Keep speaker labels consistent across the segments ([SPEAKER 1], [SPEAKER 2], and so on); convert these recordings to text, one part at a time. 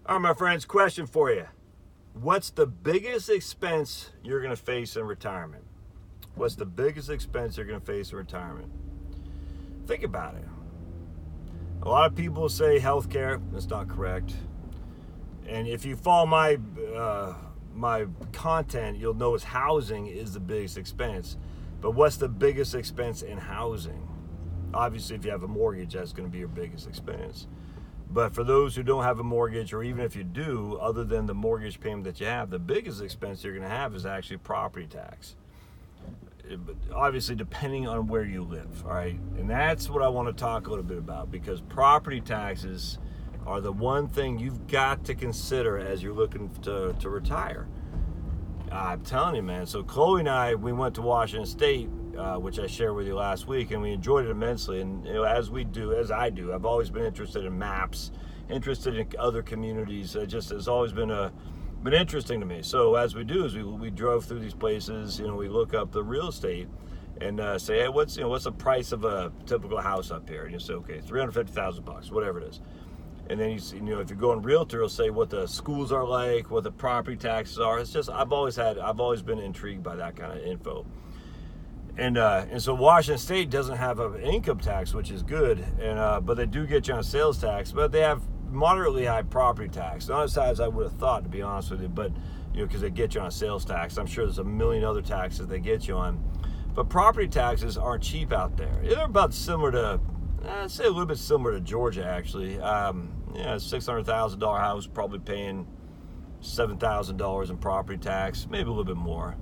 [SPEAKER 1] All right, my friends, question for you. What's the biggest expense you're going to face in retirement? What's the biggest expense you're going to face in retirement? Think about it. A lot of people say healthcare. That's not correct. And if you follow my content, you'll notice housing is the biggest expense. But what's the biggest expense in housing? Obviously, if you have a mortgage, that's going to be your biggest expense. But for those who don't have a mortgage, or even if you do, other than the mortgage payment that you have, the biggest expense you're going to have is actually property tax. Obviously, depending on where you live, all right? And that's what I want to talk a little bit about, because property taxes are the one thing you've got to consider as you're looking to retire. I'm telling you, man. So Chloe and I, we went to Washington State, which I shared with you last week, and we enjoyed it immensely. And as I do, I've always been interested in maps, interested in other communities. It just has always been interesting to me. So as we do is we drove through these places. We look up the real estate and say, hey, what's the price of a typical house up here? And you say, okay, $350,000, whatever it is. And then if you're going realtor, it'll say what the schools are like, what the property taxes are. It's just I've always been intrigued by that kind of info. And so Washington State doesn't have an income tax, which is good, but they do get you on sales tax. But they have moderately high property tax, not as high as I would have thought, to be honest with you. But because they get you on sales tax, I'm sure there's a million other taxes they get you on. But property taxes aren't cheap out there. They're about similar to, I'd say a little bit similar to Georgia, actually. $600,000 house probably paying $7,000 in property tax, maybe a little bit more.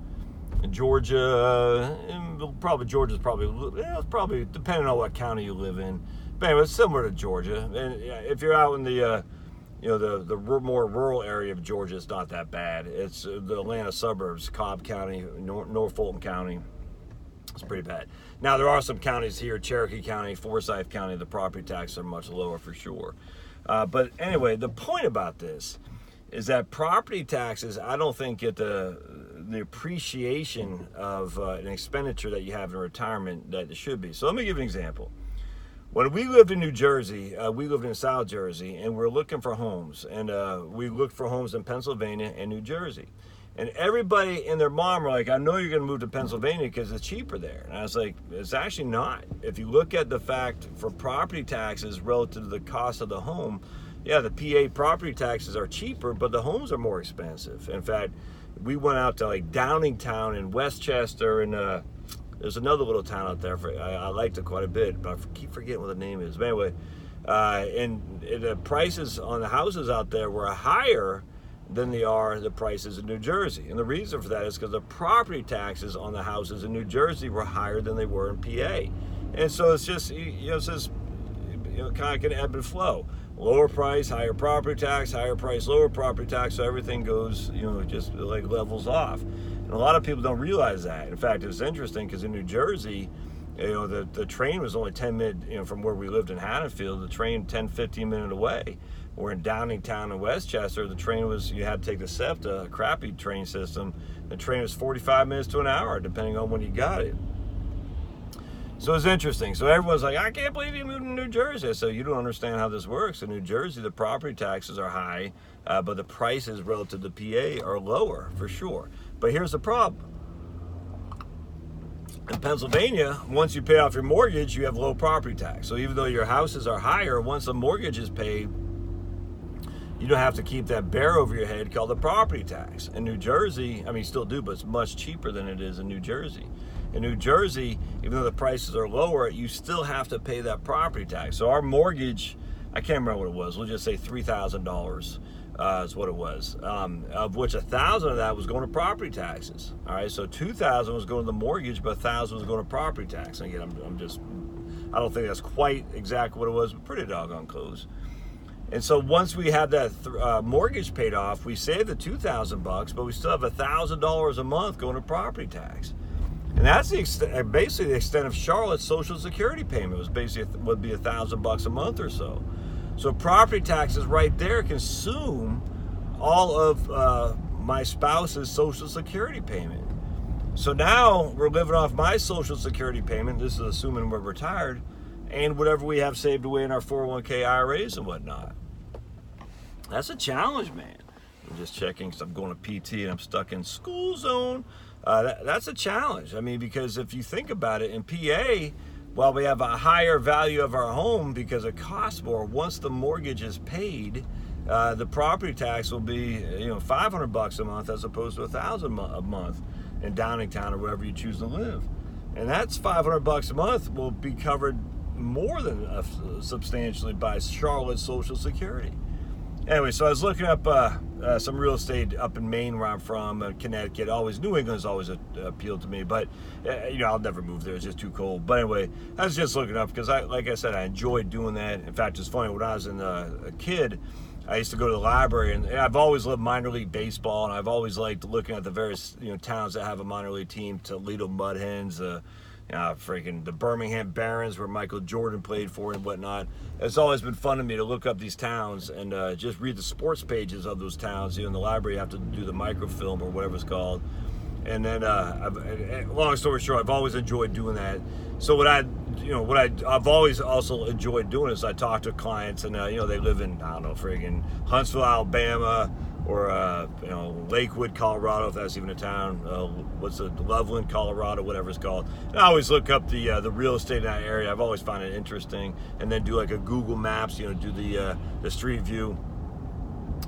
[SPEAKER 1] In Georgia's probably, it's probably depending on what county you live in. But anyway, it's similar to Georgia. And if you're out in the more rural area of Georgia, it's not that bad. It's the Atlanta suburbs, Cobb County, North Fulton County. It's pretty bad. Now, there are some counties here, Cherokee County, Forsyth County, the property taxes are much lower for sure. But anyway, the point about this is that property taxes, I don't think, get the appreciation of an expenditure that you have in retirement that it should be. So let me give you an example. When we lived in New Jersey, we lived in South Jersey, and we're looking for homes. And we looked for homes in Pennsylvania and New Jersey. And everybody and their mom were like, I know you're going to move to Pennsylvania because it's cheaper there. And I was like, it's actually not. If you look at the fact for property taxes relative to the cost of the home, yeah, the PA property taxes are cheaper, but the homes are more expensive. In fact, we went out to like Downingtown and Westchester, and there's another little town out there. I liked it quite a bit, but I keep forgetting what the name is. But anyway, and the prices on the houses out there were higher than they are the prices in New Jersey. And the reason for that is because the property taxes on the houses in New Jersey were higher than they were in PA. And so it's just, it's just, kind of can ebb and flow. Lower price, higher property tax, higher price, lower property tax, so everything goes, just like levels off. And a lot of people don't realize that. In fact, it's interesting because in New Jersey, the train was only 10 minutes, from where we lived in Haddonfield, the train 10, 15 minutes away. Or in Downingtown and Westchester, the train you had to take the SEPTA, a crappy train system. The train was 45 minutes to an hour, depending on when you got it. So it's interesting. So everyone's like, I can't believe you moved to New Jersey. So you don't understand how this works. In New Jersey, the property taxes are high, but the prices relative to PA are lower, for sure. But here's the problem. In Pennsylvania, once you pay off your mortgage, you have low property tax. So even though your houses are higher, once the mortgage is paid, you don't have to keep that bear over your head called the property tax. In New Jersey, you still do, but it's much cheaper than it is in New Jersey. In New Jersey, even though the prices are lower, you still have to pay that property tax. So our mortgage, I can't remember what it was. We'll just say $3,000 is what it was, of which $1,000 of that was going to property taxes. All right, so $2,000 was going to the mortgage, but $1,000 was going to property tax. And again, I don't think that's quite exactly what it was, but pretty doggone close. And so once we had that mortgage paid off, we saved the $2,000, but we still have $1,000 a month going to property tax. And that's basically the extent of Charlotte's Social Security payment. Would be $1,000 a month or so. So property taxes right there consume all of my spouse's Social Security payment. So now we're living off my Social Security payment. This is assuming we're retired, and whatever we have saved away in our 401k IRAs and whatnot. That's a challenge, man. I'm just checking because I'm going to PT and I'm stuck in school zone. That's a challenge. I mean, because if you think about it, in PA, while we have a higher value of our home because it costs more, once the mortgage is paid, the property tax will be $500 a month as opposed to $1,000 a month in Downingtown or wherever you choose to live, and that's $500 a month will be covered more than substantially by Charlotte's Social Security. Anyway, so I was looking up some real estate up in Maine, where I'm from, Connecticut. New England's always appealed to me, but I'll never move there. It's just too cold. But anyway, I was just looking up because, like I said, I enjoyed doing that. In fact, it's funny, when I was a kid, I used to go to the library, and I've always loved minor league baseball, and I've always liked looking at the various towns that have a minor league team. Toledo Mud Hens, the Birmingham Barons, where Michael Jordan played for and whatnot. It's always been fun to me to look up these towns and just read the sports pages of those towns. In the library, you have to do the microfilm or whatever it's called. And then, long story short, I've always enjoyed doing that. So I've always also enjoyed doing is I talk to clients, and they live in Huntsville, Alabama, or Lakewood, Colorado, if that's even a town. Loveland, Colorado, whatever it's called. And I always look up the real estate in that area. I've always found it interesting, and then do like a Google Maps, do the street view.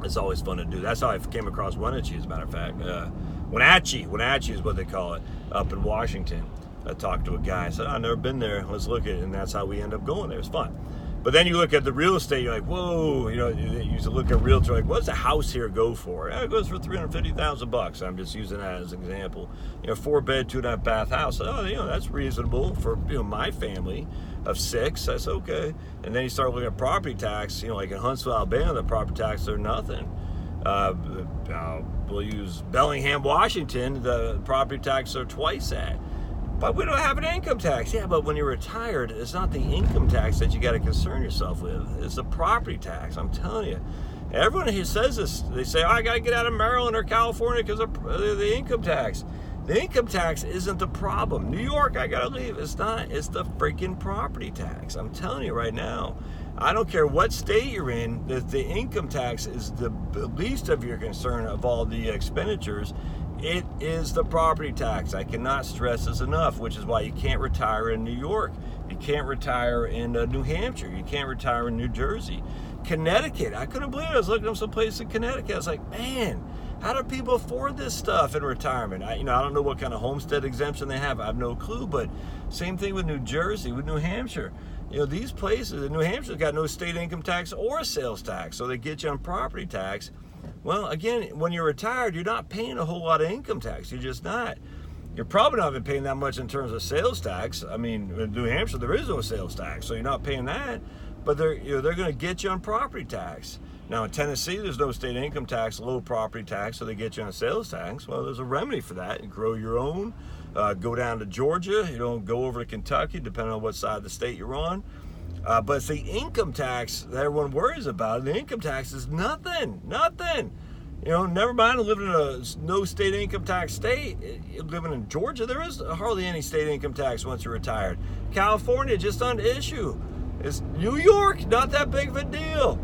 [SPEAKER 1] It's always fun to do. That's how I came across Wenatchee, as a matter of fact. Wenatchee is what they call it, up in Washington. I talked to a guy. I said, I've never been there. Let's look at it. And that's how we end up going there. It's fun. But then you look at the real estate, you're like, whoa, you used to look at realtor, like, what's a house here go for? It goes for $350,000. I'm just using that as an example. 4-bed, 2.5-bath house. That's reasonable for, my family of 6. I said, okay. And then you start looking at property tax, like in Huntsville, Alabama, the property tax are nothing. We'll use Bellingham, Washington, the property tax are twice that. But we don't have an income tax. Yeah, but when you're retired, it's not the income tax that you got to concern yourself with. It's the property tax. I'm telling you. Everyone who says this, they say, I got to get out of Maryland or California because of the income tax. The income tax isn't the problem. New York, I got to leave. It's not. It's the freaking property tax. I'm telling you right now. I don't care what state you're in, the income tax is the least of your concern of all the expenditures. It is the property tax. I cannot stress this enough, which is why you can't retire in New York. You can't retire in New Hampshire. You can't retire in New Jersey. Connecticut, I couldn't believe it. I was looking up some place in Connecticut. I was like, man, how do people afford this stuff in retirement? I don't know what kind of homestead exemption they have. I have no clue, but same thing with New Jersey, with New Hampshire. These places, New Hampshire's got no state income tax or sales tax, so they get you on property tax. Well, again, when you're retired, you're not paying a whole lot of income tax. You're just not. You're probably not even paying that much in terms of sales tax. I mean, in New Hampshire, there is no sales tax, so you're not paying that. But they're going to get you on property tax. Now, in Tennessee, there's no state income tax, low property tax, so they get you on sales tax. Well, there's a remedy for that. You grow your own. Go down to Georgia. Go over to Kentucky, depending on what side of the state you're on. But it's the income tax that everyone worries about. The income tax is nothing. Never mind living in a no state income tax state. Living in Georgia, there is hardly any state income tax once you're retired. California, just on issue. It's New York, not that big of a deal.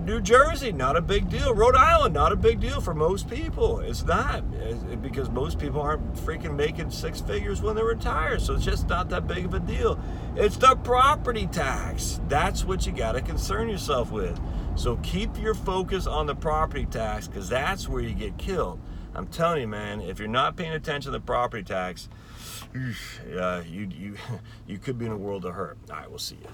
[SPEAKER 1] New Jersey, not a big deal. Rhode Island, not a big deal for most people. It's not, because most people aren't freaking making 6 figures when they're retired. So it's just not that big of a deal. It's the property tax. That's what you got to concern yourself with. So keep your focus on the property tax, because that's where you get killed. I'm telling you, man, if you're not paying attention to the property tax, you could be in a world of hurt. All right, we'll see you.